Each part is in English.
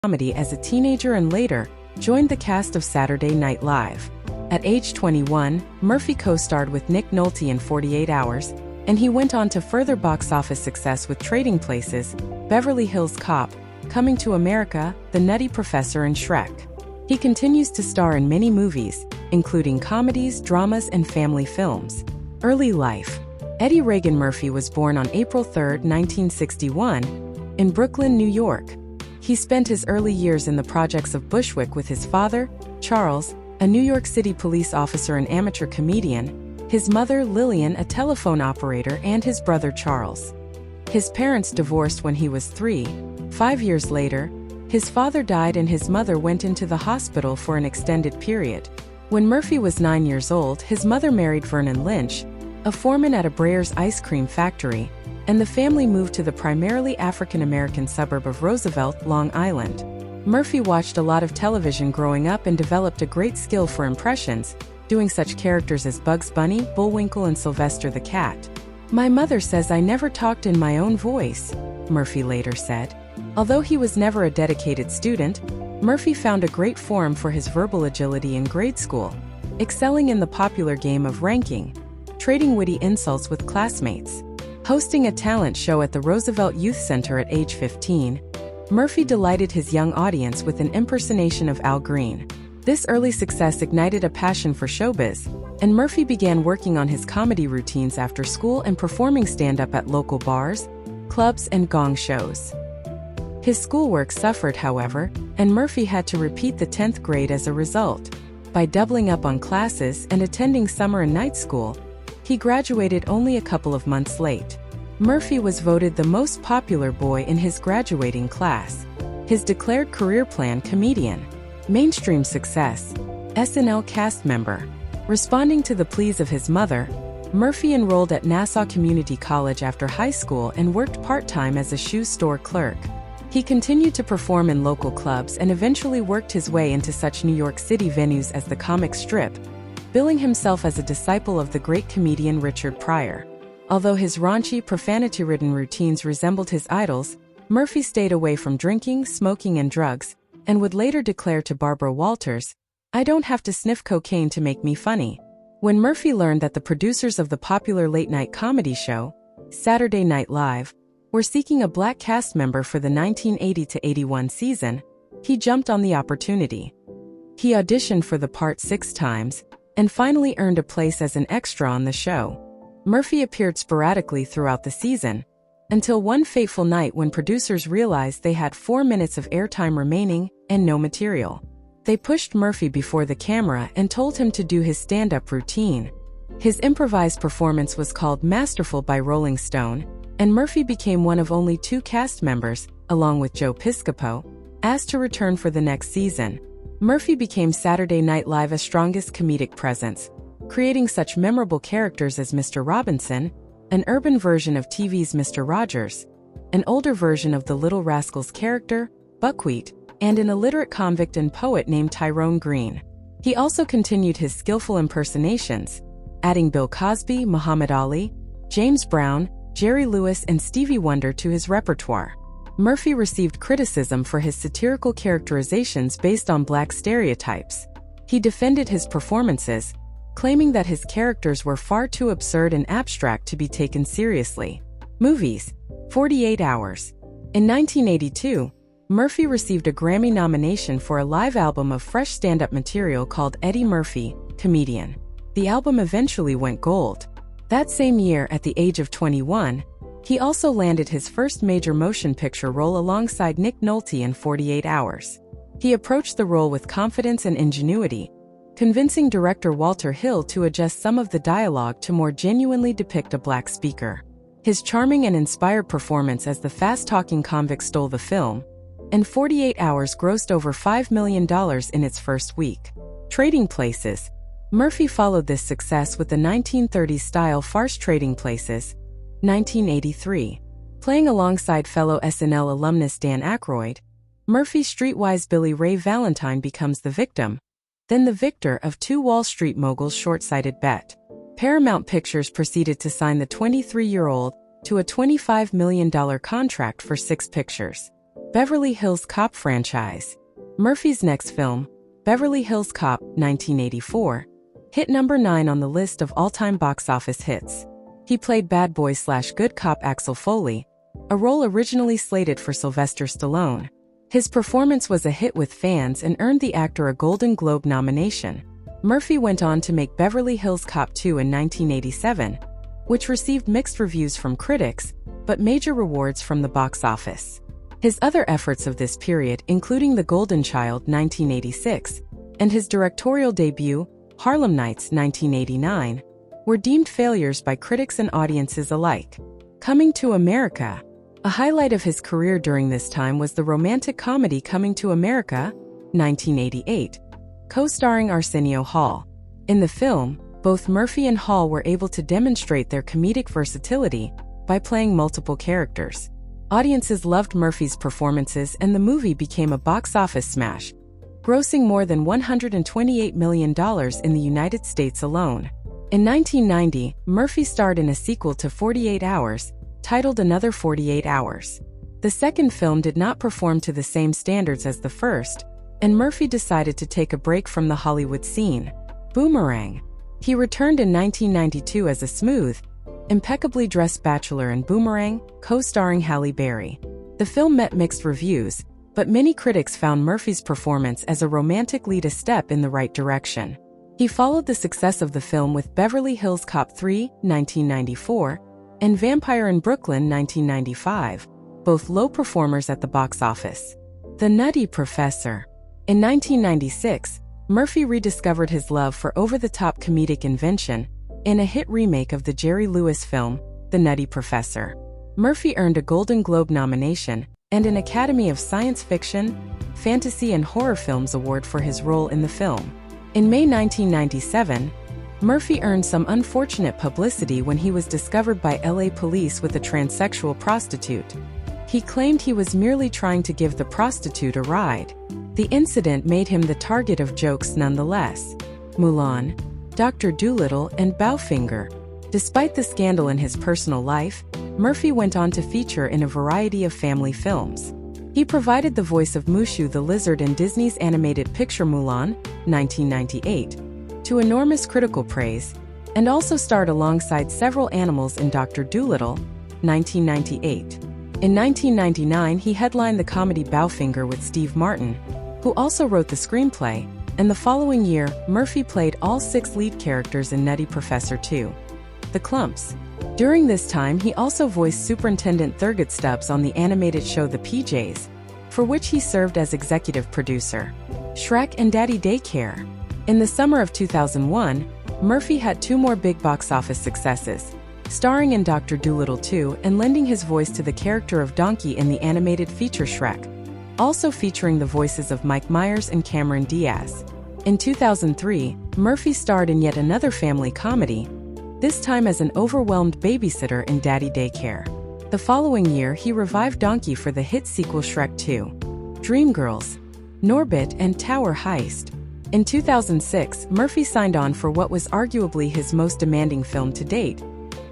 comedy as a teenager and later joined the cast of Saturday Night Live. At age 21, Murphy co-starred with Nick Nolte in 48 Hours, and he went on to further box office success with Trading Places, Beverly Hills Cop, Coming to America, The Nutty Professor and Shrek. He continues to star in many movies, including comedies, dramas, and family films. Early life. Eddie Reagan Murphy was born on April 3, 1961, in Brooklyn, New York. He spent his early years in the projects of Bushwick with his father, Charles, a New York City police officer and amateur comedian, his mother, Lillian, a telephone operator, and his brother, Charles. His parents divorced when he was 3. 5 years later, his father died and his mother went into the hospital for an extended period. When Murphy was 9 years old, his mother married Vernon Lynch, a foreman at a Breyer's ice cream factory, and the family moved to the primarily African-American suburb of Roosevelt, Long Island. Murphy watched a lot of television growing up and developed a great skill for impressions, doing such characters as Bugs Bunny, Bullwinkle, and Sylvester the Cat. "My mother says I never talked in my own voice," Murphy later said. Although he was never a dedicated student, Murphy found a great forum for his verbal agility in grade school, excelling in the popular game of ranking, trading witty insults with classmates. Hosting a talent show at the Roosevelt Youth Center at age 15, Murphy delighted his young audience with an impersonation of Al Green. This early success ignited a passion for showbiz, and Murphy began working on his comedy routines after school and performing stand-up at local bars, clubs, and gong shows. His schoolwork suffered, however, and Murphy had to repeat the 10th grade as a result. By doubling up on classes and attending summer and night school, he graduated only a couple of months late. Murphy was voted the most popular boy in his graduating class. His declared career plan: comedian. Mainstream success: SNL cast member. Responding to the pleas of his mother, Murphy enrolled at Nassau Community College after high school and worked part-time as a shoe store clerk. He continued to perform in local clubs and eventually worked his way into such New York City venues as the Comic Strip, billing himself as a disciple of the great comedian Richard Pryor. Although his raunchy, profanity-ridden routines resembled his idols, Murphy stayed away from drinking, smoking, and drugs, and would later declare to Barbara Walters, "I don't have to sniff cocaine to make me funny." When Murphy learned that the producers of the popular late-night comedy show, Saturday Night Live, were seeking a black cast member for the 1980-81 season, he jumped on the opportunity. He auditioned for the part 6 times, and finally earned a place as an extra on the show. Murphy appeared sporadically throughout the season, until one fateful night when producers realized they had 4 minutes of airtime remaining and no material. They pushed Murphy before the camera and told him to do his stand-up routine. His improvised performance was called masterful by Rolling Stone, and Murphy became one of only 2 cast members, along with Joe Piscopo, asked to return for the next season. Murphy became Saturday Night Live's strongest comedic presence, creating such memorable characters as Mr. Robinson, an urban version of TV's Mr. Rogers, an older version of the Little Rascals character, Buckwheat, and an illiterate convict and poet named Tyrone Green. He also continued his skillful impersonations, adding Bill Cosby, Muhammad Ali, James Brown, Jerry Lewis, and Stevie Wonder to his repertoire. Murphy received criticism for his satirical characterizations based on black stereotypes. He defended his performances, claiming that his characters were far too absurd and abstract to be taken seriously. Movies: 48 Hours. In 1982, Murphy received a Grammy nomination for a live album of fresh stand-up material called Eddie Murphy, Comedian. The album eventually went gold. That same year, at the age of 21, he also landed his first major motion picture role alongside Nick Nolte in 48 Hours. He approached the role with confidence and ingenuity, convincing director Walter Hill to adjust some of the dialogue to more genuinely depict a black speaker. His charming and inspired performance as the fast-talking convict stole the film, and 48 Hours grossed over $5 million in its first week. Trading Places. Murphy followed this success with the 1930s-style farce Trading Places, 1983. Playing alongside fellow SNL alumnus Dan Aykroyd, Murphy's streetwise Billy Ray Valentine becomes the victim, then the victor of 2 Wall Street moguls' short-sighted bet. Paramount Pictures proceeded to sign the 23-year-old to a $25 million contract for 6 pictures. Beverly Hills Cop franchise. Murphy's next film, Beverly Hills Cop, 1984, hit number 9 on the list of all-time box office hits. He played bad boy/good cop Axel Foley, a role originally slated for Sylvester Stallone. His performance was a hit with fans and earned the actor a Golden Globe nomination. Murphy went on to make Beverly Hills Cop 2 in 1987, which received mixed reviews from critics, but major rewards from the box office. His other efforts of this period, including The Golden Child, 1986, and his directorial debut, Harlem Nights, 1989, were deemed failures by critics and audiences alike. Coming to America. A highlight of his career during this time was the romantic comedy Coming to America, 1988, co-starring Arsenio Hall. In the film, both Murphy and Hall were able to demonstrate their comedic versatility by playing multiple characters. Audiences loved Murphy's performances and the movie became a box office smash, grossing more than $128 million in the United States alone. In 1990, Murphy starred in a sequel to 48 Hours, titled Another 48 Hours. The second film did not perform to the same standards as the first, and Murphy decided to take a break from the Hollywood scene. Boomerang. He returned in 1992 as a smooth, impeccably dressed bachelor in Boomerang, co-starring Halle Berry. The film met mixed reviews, but many critics found Murphy's performance as a romantic lead a step in the right direction. He followed the success of the film with Beverly Hills Cop 3, 1994, and Vampire in Brooklyn, 1995, both low performers at the box office. The Nutty Professor. In 1996, Murphy rediscovered his love for over-the-top comedic invention in a hit remake of the Jerry Lewis film, The Nutty Professor. Murphy earned a Golden Globe nomination and an Academy of Science Fiction, Fantasy and Horror Films Award for his role in the film. In May 1997, Murphy earned some unfortunate publicity when he was discovered by LA police with a transsexual prostitute. He claimed he was merely trying to give the prostitute a ride. The incident made him the target of jokes nonetheless. Mulan, Dr. Dolittle, and Bowfinger. Despite the scandal in his personal life, Murphy went on to feature in a variety of family films. He provided the voice of Mushu the lizard in Disney's animated picture Mulan, 1998, to enormous critical praise, and also starred alongside several animals in Dr. Dolittle, 1998. In 1999, he headlined the comedy Bowfinger with Steve Martin, who also wrote the screenplay, and the following year, Murphy played all 6 lead characters in Nutty Professor 2. The Clumps. During this time, he also voiced Superintendent Thurgood Stubbs on the animated show The PJs, for which he served as executive producer. Shrek and Daddy Daycare. In the summer of 2001, Murphy had 2 more big box office successes, starring in Dr. Dolittle 2 and lending his voice to the character of Donkey in the animated feature Shrek, also featuring the voices of Mike Myers and Cameron Diaz. In 2003, Murphy starred in yet another family comedy, this time as an overwhelmed babysitter in Daddy Daycare. The following year, he revived Donkey for the hit sequel Shrek 2. Dreamgirls, Norbit, and Tower Heist. In 2006, Murphy signed on for what was arguably his most demanding film to date,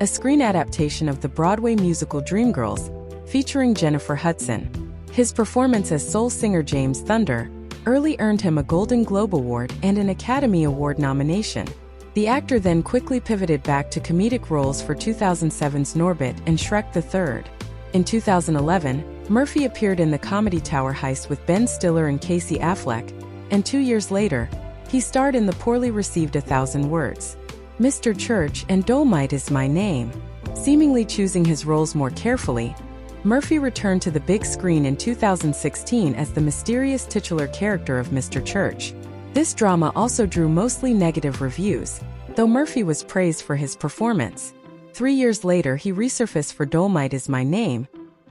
a screen adaptation of the Broadway musical Dreamgirls, featuring Jennifer Hudson. His performance as soul singer James Thunder early earned him a Golden Globe Award and an Academy Award nomination. The actor then quickly pivoted back to comedic roles for 2007's Norbit and Shrek the Third. In 2011, Murphy appeared in the comedy Tower Heist with Ben Stiller and Casey Affleck, and 2 years later, he starred in the poorly received 1,000 Words, Mr. Church, and Dolomite Is My Name. Seemingly choosing his roles more carefully, Murphy returned to the big screen in 2016 as the mysterious titular character of Mr. Church. This drama also drew mostly negative reviews, though Murphy was praised for his performance. 3 years later, he resurfaced for Dolomite Is My Name,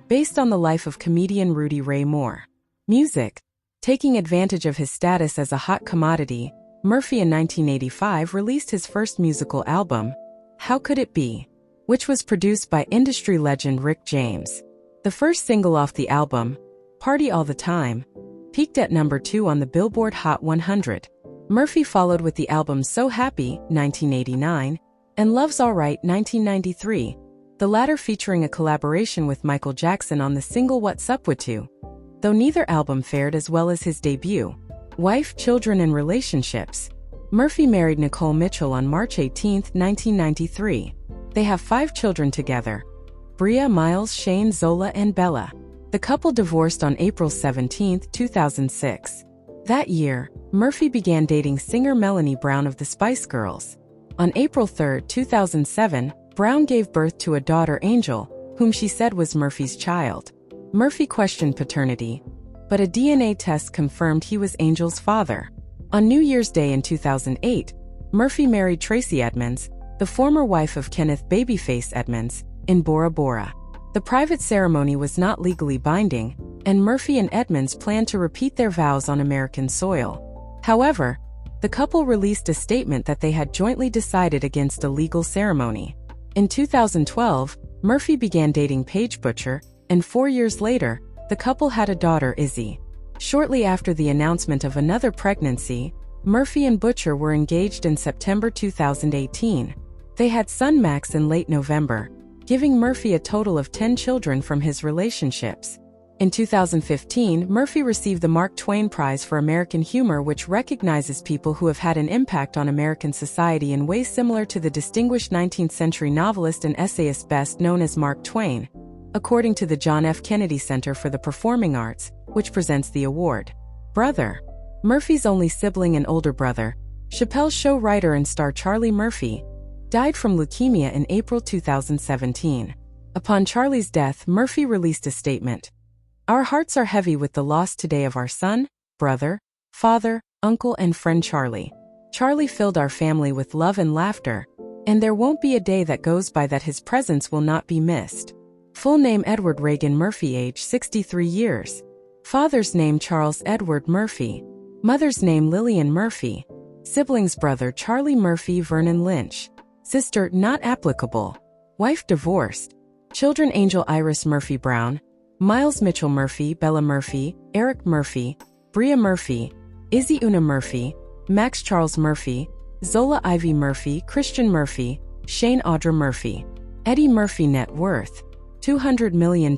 based on the life of comedian Rudy Ray Moore. Music. Taking advantage of his status as a hot commodity, Murphy in 1985 released his first musical album, How Could It Be?, which was produced by industry legend Rick James. The first single off the album, Party All the Time, peaked at number 2 on the Billboard Hot 100. Murphy followed with the albums So Happy, 1989, and Love's Alright, 1993, the latter featuring a collaboration with Michael Jackson on the single What's Up With You. though neither album fared as well as his debut. Wife, children, and relationships. Murphy married Nicole Mitchell on March 18, 1993. They have 5 children together: Bria, Miles, Shane, Zola, and Bella. The couple divorced on April 17, 2006. That year, Murphy began dating singer Melanie Brown of the Spice Girls. On April 3, 2007, Brown gave birth to a daughter, Angel, whom she said was Murphy's child. Murphy questioned paternity, but a DNA test confirmed he was Angel's father. On New Year's Day in 2008, Murphy married Tracy Edmonds, the former wife of Kenneth "Babyface" Edmonds, in Bora Bora. The private ceremony was not legally binding, and Murphy and Edmonds planned to repeat their vows on American soil. However, the couple released a statement that they had jointly decided against a legal ceremony. In 2012, Murphy began dating Paige Butcher, and 4 years later, the couple had a daughter, Izzy. Shortly after the announcement of another pregnancy, Murphy and Butcher were engaged in September 2018. They had son Max in late November, giving Murphy a total of 10 children from his relationships. In 2015, Murphy received the Mark Twain Prize for American Humor, which recognizes people who have had an impact on American society in ways similar to the distinguished 19th-century novelist and essayist best known as Mark Twain, according to the John F. Kennedy Center for the Performing Arts, which presents the award. Brother. Murphy's only sibling and older brother, Chappelle's show writer and star Charlie Murphy, died from leukemia in April 2017. Upon Charlie's death, Murphy released a statement. "Our hearts are heavy with the loss today of our son, brother, father, uncle, and friend Charlie. Charlie filled our family with love and laughter, and there won't be a day that goes by that his presence will not be missed." Full name: Edward Reagan Murphy, age 63 years. Father's name: Charles Edward Murphy. Mother's name: Lillian Murphy. Siblings: brother Charlie Murphy, Vernon Lynch. Sister: not applicable. Wife: divorced. Children: Angel Iris Murphy Brown, Miles Mitchell Murphy, Bella Murphy, Eric Murphy, Bria Murphy, Izzy Una Murphy, Max Charles Murphy, Zola Ivy Murphy, Christian Murphy, Shane Audra Murphy. Eddie Murphy. Net worth: $200 million.